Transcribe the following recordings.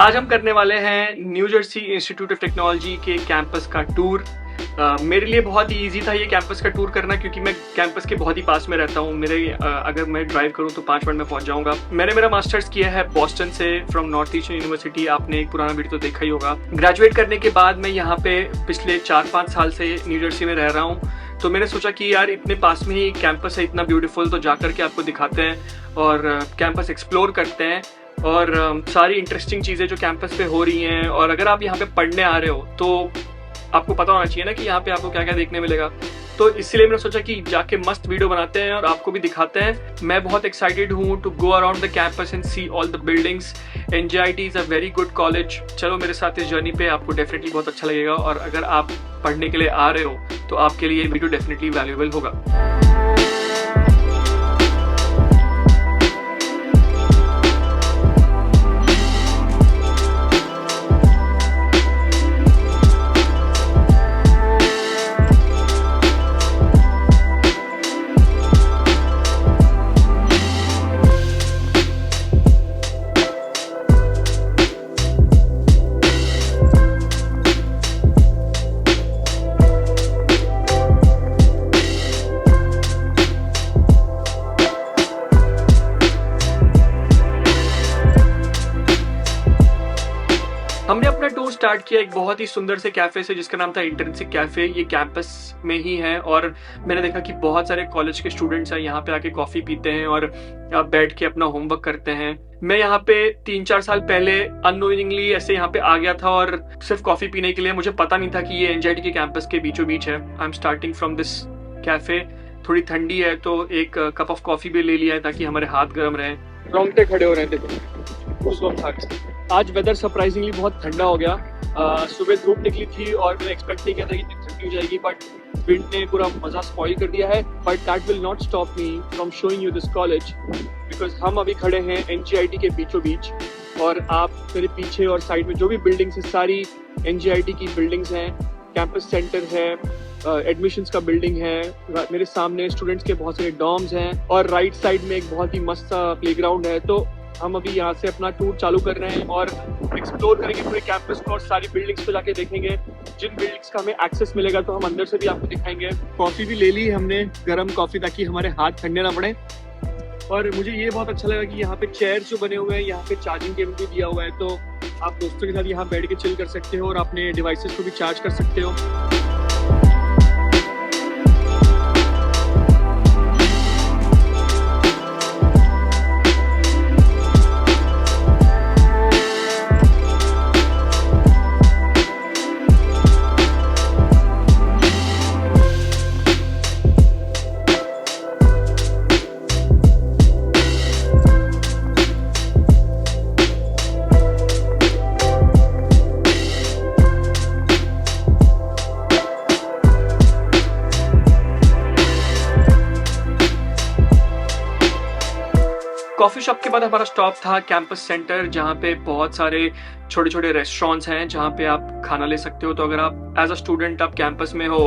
आज हम करने वाले हैं new Jersey institute of technology के कैंपस का टूर। मेरे लिए बहुत ही इजी था ये कैंपस का टूर करना, क्योंकि मैं कैंपस के बहुत ही पास में रहता हूँ। अगर मैं ड्राइव करूँ तो 5 मिनट में पहुँच जाऊँगा। मैंने मेरा मास्टर्स किया है बॉस्टन से, फ्रॉम नॉर्थ ईस्टर्न यूनिवर्सिटी। आपने एक पुराना वीडियो तो देखा ही होगा। ग्रेजुएट करने के बाद मैं यहाँ पे पिछले 4-5 साल से न्यू जर्सी में रह रहा हूँ। तो मैंने सोचा कि यार इतने पास में ही कैंपस है, इतना ब्यूटीफुल, तो जाकर के आपको दिखाते हैं और कैंपस एक्सप्लोर करते हैं और सारी इंटरेस्टिंग चीज़ें जो कैंपस पे हो रही हैं। और अगर आप यहाँ पे पढ़ने आ रहे हो तो आपको पता होना चाहिए ना कि यहाँ पे आपको क्या क्या देखने मिलेगा। तो इसलिए मैंने सोचा कि जाके मस्त वीडियो बनाते हैं और आपको भी दिखाते हैं। मैं बहुत एक्साइटेड हूँ to go around the campus and see all the buildings. NJIT is a very good college. चलो मेरे साथ इस जर्नी पे, आपको डेफिनेटली बहुत अच्छा लगेगा। और अगर आप पढ़ने के लिए आ रहे हो तो आपके लिए ये वीडियो डेफिनेटली वैल्यूएबल होगा। हमने अपना टूर स्टार्ट किया एक बहुत ही सुंदर से कैफे से, जिसका नाम था इंट्रिंसिक कैफे। ये कैंपस में ही है और मैंने देखा कि बहुत सारे कॉलेज के स्टूडेंट्स हैं यहाँ पे आके कॉफी पीते हैं और बैठ के अपना होमवर्क करते हैं। मैं यहाँ पे 3-4 साल पहले अननोइंगली ऐसे यहाँ पे आ गया था और सिर्फ कॉफी पीने के लिए। मुझे पता नहीं था कि ये NJIT के कैंपस के बीचों बीच है। I am starting from this cafe. थोड़ी ठंडी है तो एक कप ऑफ कॉफी भी ले लिया है ताकि हमारे हाथ गर्म रहे। रोंगटे खड़े हो रहे थे उस वक्त। आज वेदर सरप्राइजिंगली बहुत ठंडा हो गया। सुबह धूप निकली थी और मैं एक्सपेक्ट नहीं किया था कि इतनी ठंडी हो जाएगी, बट विंड ने पूरा मजा स्पॉइल कर दिया है। But that will not stop me from showing you this college, because हम अभी खड़े हैं NJIT के बीचों बीच। और आप मेरे पीछे और साइड में जो भी बिल्डिंग्स है सारी NJIT की बिल्डिंग्स हैं। कैंपस सेंटर है, एडमिशंस का बिल्डिंग है। मेरे सामने स्टूडेंट्स के बहुत सारे डॉर्म्स हैं और राइट साइड में एक बहुत ही मस्त सा प्लेग्राउंड है। तो हम अभी यहाँ से अपना टूर चालू कर रहे हैं और एक्सप्लोर करेंगे पूरे कैंपस को और सारी बिल्डिंग्स पे जाके देखेंगे। जिन बिल्डिंग्स का हमें एक्सेस मिलेगा तो हम अंदर से भी आपको दिखाएंगे। कॉफी भी ले ली हमने, गर्म कॉफी, ताकि हमारे हाथ ठंडे ना पड़े। और मुझे ये बहुत अच्छा लगा कि यहाँ पे चेयर्स जो बने हुए हैं, यहाँ पे चार्जिंग केबल भी दिया हुआ है, तो आप दोस्तों के साथ यहाँ बैठ के चिल कर सकते हो और अपने डिवाइसेस को भी चार्ज कर सकते हो। कॉफ़ी शॉप के बाद हमारा स्टॉप था कैंपस सेंटर, जहाँ पे बहुत सारे छोटे छोटे रेस्टोरेंट्स हैं जहाँ पे आप खाना ले सकते हो। तो अगर आप एज अ स्टूडेंट आप कैंपस में हो,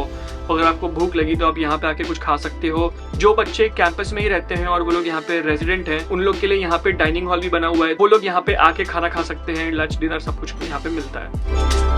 अगर आपको भूख लगी तो आप यहाँ पे आके कुछ खा सकते हो। जो बच्चे कैंपस में ही रहते हैं और वो लोग यहाँ पे रेजिडेंट हैं, उन लोग के लिए यहाँ पे डाइनिंग हॉल भी बना हुआ है। वो लोग यहाँ पे आके खाना खा सकते हैं। लंच डिनर सब कुछ यहाँ पे मिलता है।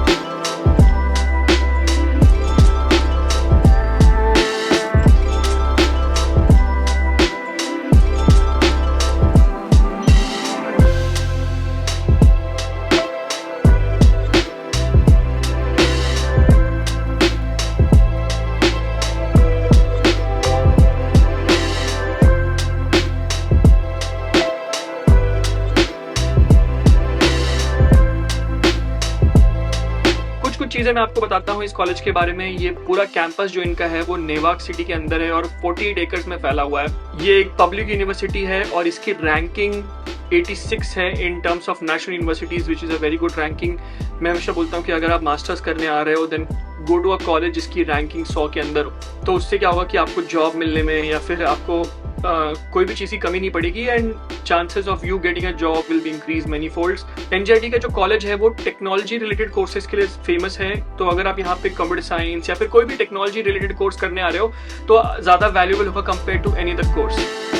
कुछ चीजें मैं आपको बताता हूँ इस कॉलेज के बारे में। ये पूरा कैंपस जो इनका है वो नेवार्क सिटी के अंदर है और 48 एकर्स में फैला हुआ है। ये एक पब्लिक यूनिवर्सिटी है और इसकी रैंकिंग 86 है in terms of national universities, which is a very good ranking. मैं हमेशा बोलता हूँ कि अगर आप मास्टर्स करने आ रहे हो then go to a college जिसकी रैंकिंग 100 के अंदर हो। तो उससे क्या होगा कि आपको जॉब मिलने में या फिर आपको कोई भी चीज़ की कमी नहीं पड़ेगी and chances of you getting a job will be increase many folds. NJIT का जो कॉलेज है वो टेक्नोलॉजी रिलेटेड कोर्सेज के लिए फेमस है। तो अगर आप यहाँ पे कंप्यूटर साइंस या फिर कोई भी टेक्नोलॉजी रिलेटेड कोर्स करने आ रहे हो तो ज़्यादा वैल्यूएबल होगा compare to any other course.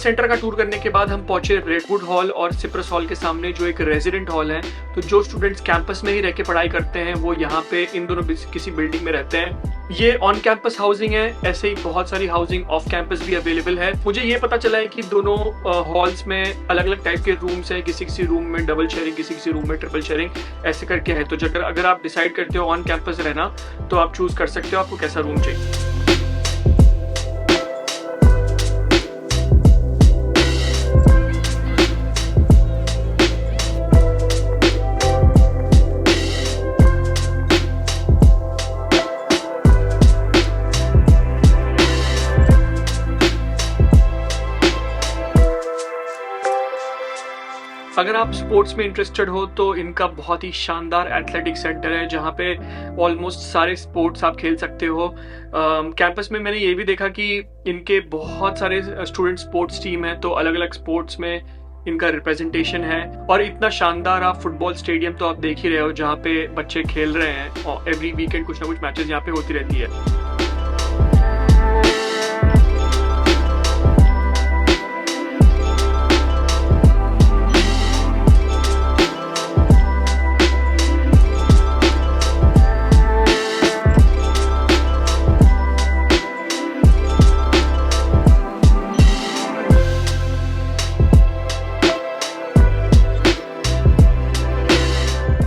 Centre का टूर करने के बाद हम पहुंचे रेडवुड हॉल और सिप्रस हॉल के सामने, जो एक रेजिडेंट हॉल है। तो जो स्टूडेंट्स कैंपस में ही रह के पढ़ाई करते हैं वो यहाँ पे इन दोनों किसी बिल्डिंग में रहते हैं। ये ऑन कैंपस हाउसिंग है, ऐसे ही बहुत सारी हाउसिंग ऑफ कैंपस भी अवेलेबल है। मुझे ये पता चला है कि दोनों हॉल्स में अलग अलग टाइप के रूम्स हैं, किसी रूम में डबल शेयरिंग, किसी रूम में ट्रिपल शेयरिंग, ऐसे करके है। तो अगर आप डिसाइड करते हो ऑन कैंपस रहना तो आप चूज कर सकते हो आपको कैसा रूम चाहिए। अगर आप स्पोर्ट्स में इंटरेस्टेड हो तो इनका बहुत ही शानदार एथलेटिक सेंटर है, जहाँ पे ऑलमोस्ट सारे स्पोर्ट्स आप खेल सकते हो। कैंपस में मैंने ये भी देखा कि इनके बहुत सारे स्टूडेंट स्पोर्ट्स टीम है, तो अलग अलग स्पोर्ट्स में इनका रिप्रेजेंटेशन है। और इतना शानदार आप फुटबॉल स्टेडियम तो आप देख ही रहे हो, जहाँ पे बच्चे खेल रहे हैं और एवरी वीकेंड कुछ ना कुछ मैचेस यहाँ पे होती रहती है।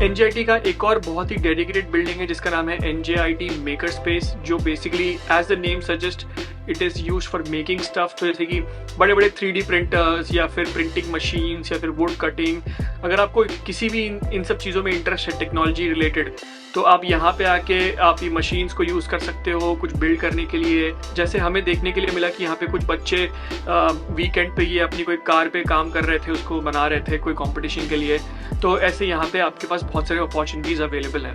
NJIT का एक और बहुत ही डेडिकेटेड बिल्डिंग है जिसका नाम है NJIT मेकर स्पेस, जो basically as the name suggest it is use for making stuff. तो जैसे कि बड़े बड़े 3D प्रिंटर्स या फिर प्रिंटिंग मशीन्स या फिर वुड कटिंग, अगर आपको किसी भी इन सब चीज़ों में इंटरेस्ट है टेक्नोलॉजी रिलेटेड, तो आप यहाँ पे आके आप ये मशीन्स को यूज़ कर सकते हो कुछ बिल्ड करने के लिए। जैसे हमें देखने के लिए मिला कि यहाँ पे कुछ बच्चे वीकेंड पे ये अपनी कोई कार पे काम कर रहे थे, उसको बना रहे थे कोई कंपटीशन के लिए। तो ऐसे यहाँ पे आपके पास बहुत सारे अपॉर्चुनिटीज़ अवेलेबल हैं।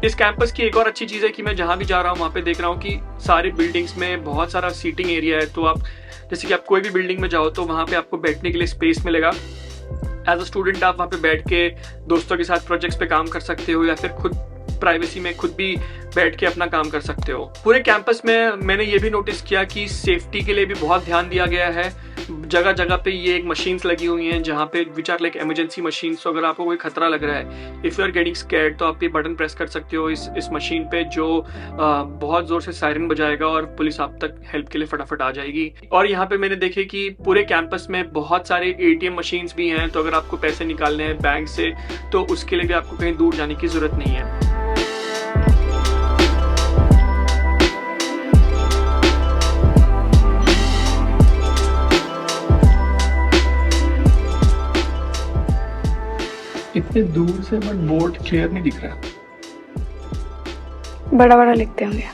इस कैंपस की एक और अच्छी चीज़ है कि मैं जहाँ भी जा रहा हूँ वहाँ पे देख रहा हूँ कि सारी बिल्डिंग्स में बहुत सारा सीटिंग एरिया है। तो आप जैसे कि आप कोई भी बिल्डिंग में जाओ तो वहाँ पे आपको बैठने के लिए स्पेस मिलेगा। एज अ स्टूडेंट आप वहाँ पे बैठ के दोस्तों के साथ प्रोजेक्ट्स पे काम कर सकते हो या फिर खुद प्राइवेसी में खुद भी बैठ के अपना काम कर सकते हो। पूरे कैंपस में मैंने ये भी नोटिस किया कि सेफ्टी के लिए भी बहुत ध्यान दिया गया है। जगह जगह पे ये एक मशीन्स लगी हुई हैं जहाँ पे which are like emergency machines. तो अगर आपको कोई खतरा लग रहा है, if you are getting scared, तो आप ये बटन प्रेस कर सकते हो इस मशीन पे, जो बहुत ज़ोर से सायरन बजाएगा और पुलिस आप तक हेल्प के लिए फटाफट आ जाएगी। और यहाँ पे मैंने देखे कि पूरे कैंपस में बहुत सारे ATM मशीन्स भी हैं। तो अगर आपको पैसे निकालने हैं बैंक से तो उसके लिए भी आपको कहीं दूर जाने की ज़रूरत नहीं है। इतने दूर से बट बोर्ड क्लियर नहीं दिख रहा। बड़ा बड़ा लिखते होंगे।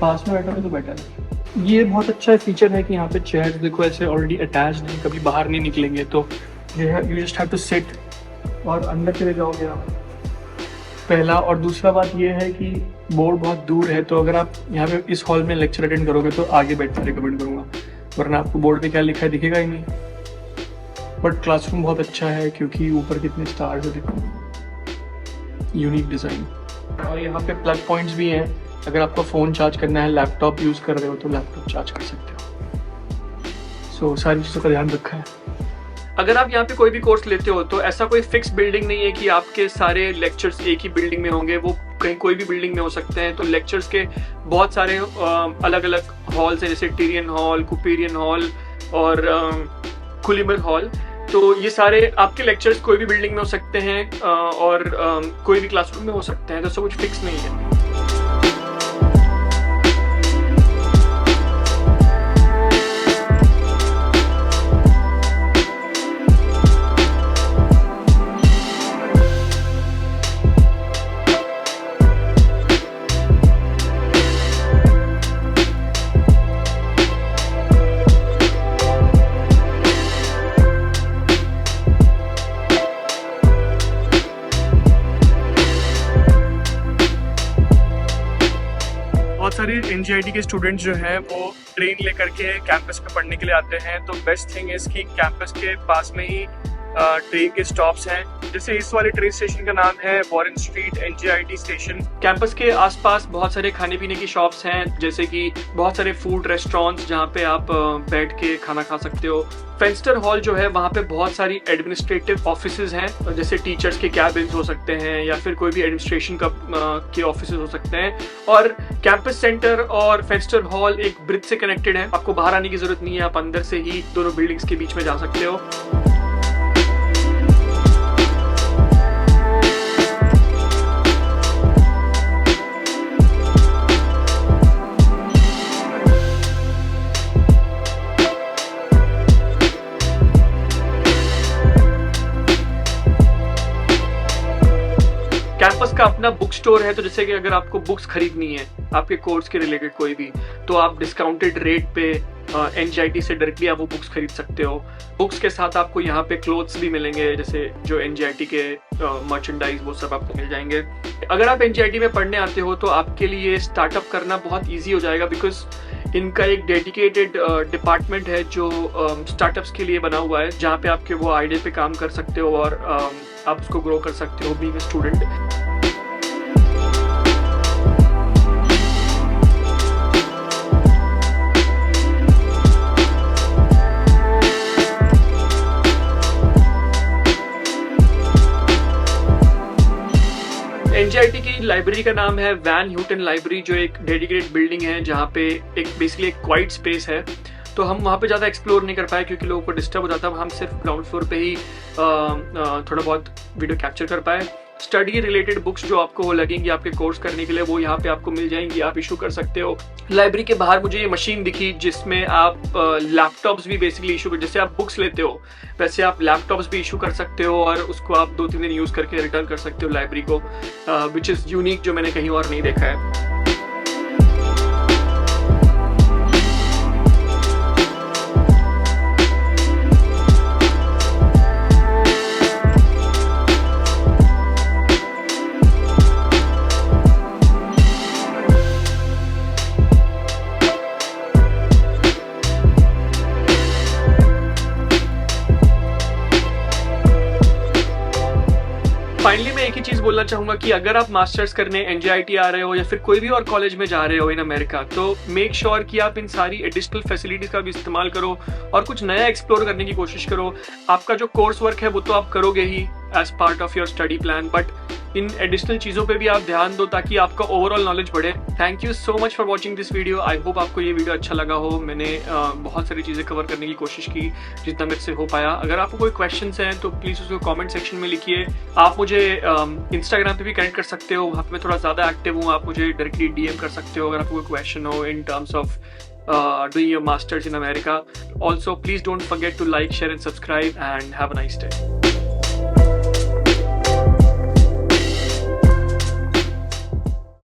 पास में बैठा तो बेटर है। ये बहुत अच्छा फीचर है कि यहाँ पे चेयर देखो ऐसे ऑलरेडी अटैच नहीं, कभी बाहर नहीं निकलेंगे। तो you just have to sit और अंदर चले जाओगे आप, पहला। और दूसरा बात ये है कि बोर्ड बहुत दूर है, तो अगर आप यहाँ पे इस हॉल में लेक्चर अटेंड करोगे तो आगे बैठना रिकमेंड करूँगा, वरना आपको बोर्ड पे क्या लिखा है दिखेगा ही नहीं। बट क्लासरूम बहुत अच्छा है क्योंकि ऊपर कितने स्टार्स है देखो, यूनिक डिज़ाइन। और यहाँ पे प्लग पॉइंट्स भी हैं, अगर आपको फ़ोन चार्ज करना है, लैपटॉप यूज़ कर रहे हो तो लैपटॉप चार्ज कर सकते हो। सो सारी चीज़ों का ध्यान रखा है। अगर आप यहाँ पे कोई भी कोर्स लेते हो तो ऐसा कोई फिक्स बिल्डिंग नहीं है कि आपके सारे लेक्चर्स एक ही बिल्डिंग में होंगे, वो कहीं कोई भी बिल्डिंग में हो सकते हैं। तो लेक्चर्स के बहुत सारे अलग अलग हॉल्स हैं, जैसे टिरियन हॉल, कुपेरियन हॉल और खुलीमर हॉल। तो ये सारे आपके लेक्चर्स कोई भी बिल्डिंग में हो सकते हैं और कोई भी क्लासरूम में हो सकते हैं, तो ऐसा कुछ फिक्स नहीं है। बहुत सारे NJIT के स्टूडेंट्स जो हैं वो ट्रेन लेकर के कैंपस पे पढ़ने के लिए आते हैं। तो बेस्ट थिंग इज़ कि कैंपस के पास में ही ट्रेन के स्टॉप्स हैं। जैसे इस वाले ट्रेन स्टेशन का नाम है Warren street NJIT station. Campus के आसपास बहुत सारे खाने पीने की शॉप्स हैं, जैसे कि बहुत सारे फूड रेस्टोरेंट्स जहाँ पे आप बैठ के खाना खा सकते हो। फेंस्टर हॉल जो है वहाँ पे बहुत सारी एडमिनिस्ट्रेटिव ऑफिसेज हैं, जैसे टीचर्स के कैबिन्स हो सकते हैं या फिर कोई भी एडमिनिस्ट्रेशन का के ऑफिसेज हो सकते हैं। और कैंपस सेंटर और फेंस्टर हॉल एक ब्रिज से कनेक्टेड है, आपको बाहर आने की जरूरत नहीं है, आप अंदर से ही दोनों बिल्डिंग्स के बीच में जा सकते हो। कैंपस का अपना बुक स्टोर है, तो जैसे कि अगर आपको बुक्स खरीदनी है आपके कोर्स के रिलेटेड कोई भी, तो आप डिस्काउंटेड रेट पे NJIT से डायरेक्टली आप वो बुक्स खरीद सकते हो। बुक्स के साथ आपको यहाँ पे क्लोथ्स भी मिलेंगे, जैसे जो NJIT के मर्चेंडाइज वो सब आपको मिल जाएंगे। अगर आप NJIT में पढ़ने आते हो तो आपके लिए स्टार्टअप करना बहुत ईजी हो जाएगा, बिकॉज इनका एक डेडिकेटेड डिपार्टमेंट है जो स्टार्टअप्स के लिए बना हुआ है, जहाँ पे आपके वो आइडिया पे काम कर सकते हो और आप उसको ग्रो कर सकते हो बीइंग अ स्टूडेंट। NJIT की लाइब्रेरी का नाम है वैन ह्यूटन लाइब्रेरी, जो एक डेडिकेटेड बिल्डिंग है जहाँ पे एक बेसिकली एक क्वाइट स्पेस है। तो हम वहाँ पे ज़्यादा एक्सप्लोर नहीं कर पाए क्योंकि लोगों को डिस्टर्ब हो जाता है। हम सिर्फ ग्राउंड फ्लोर पे ही थोड़ा बहुत वीडियो कैप्चर कर पाए। स्टडी रिलेटेड बुक्स जो आपको लगेंगी आपके कोर्स करने के लिए, वो यहाँ पे आपको मिल जाएंगी, आप इशू कर सकते हो। लाइब्रेरी के बाहर मुझे ये मशीन दिखी जिसमें आप लैपटॉप्स भी बेसिकली इशू कर, जैसे आप बुक्स लेते हो वैसे आप लैपटॉप्स भी इशू कर सकते हो और उसको आप 2-3 दिन यूज करके रिटर्न कर सकते हो लाइब्रेरी को, विच इज़ यूनिक, जो मैंने कहीं और नहीं देखा है। फाइनली मैं एक ही चीज बोलना चाहूंगा कि अगर आप मास्टर्स करने NJIT आ रहे हो या फिर कोई भी और कॉलेज में जा रहे हो इन अमेरिका, तो मेक श्योर कि आप इन सारी एडिशनल फैसिलिटीज का भी इस्तेमाल करो और कुछ नया एक्सप्लोर करने की कोशिश करो। आपका जो कोर्स वर्क है वो तो आप करोगे ही as part of your study plan, but in additional चीज़ों पे भी आप ध्यान दो ताकि आपका ओवरऑल नॉलेज बढ़े। Thank you so much for watching this video. I hope आपको ये वीडियो अच्छा लगा हो। मैंने बहुत सारी चीज़ें कवर करने की कोशिश की जितना मेरे से हो पाया। अगर आपको कोई क्वेश्चंस हैं तो प्लीज़ उसको कमेंट सेक्शन में लिखिए। आप मुझे इंस्टाग्राम पे भी कनेक्ट कर सकते हो, वहाँ पे मैं थोड़ा ज़्यादा एक्टिव हूँ। आप मुझे डायरेक्टली DM कर सकते हो अगर आपको कोई क्वेश्चन हो in terms of doing your masters in America. Also, please don't forget to like, share and subscribe, and have a nice day.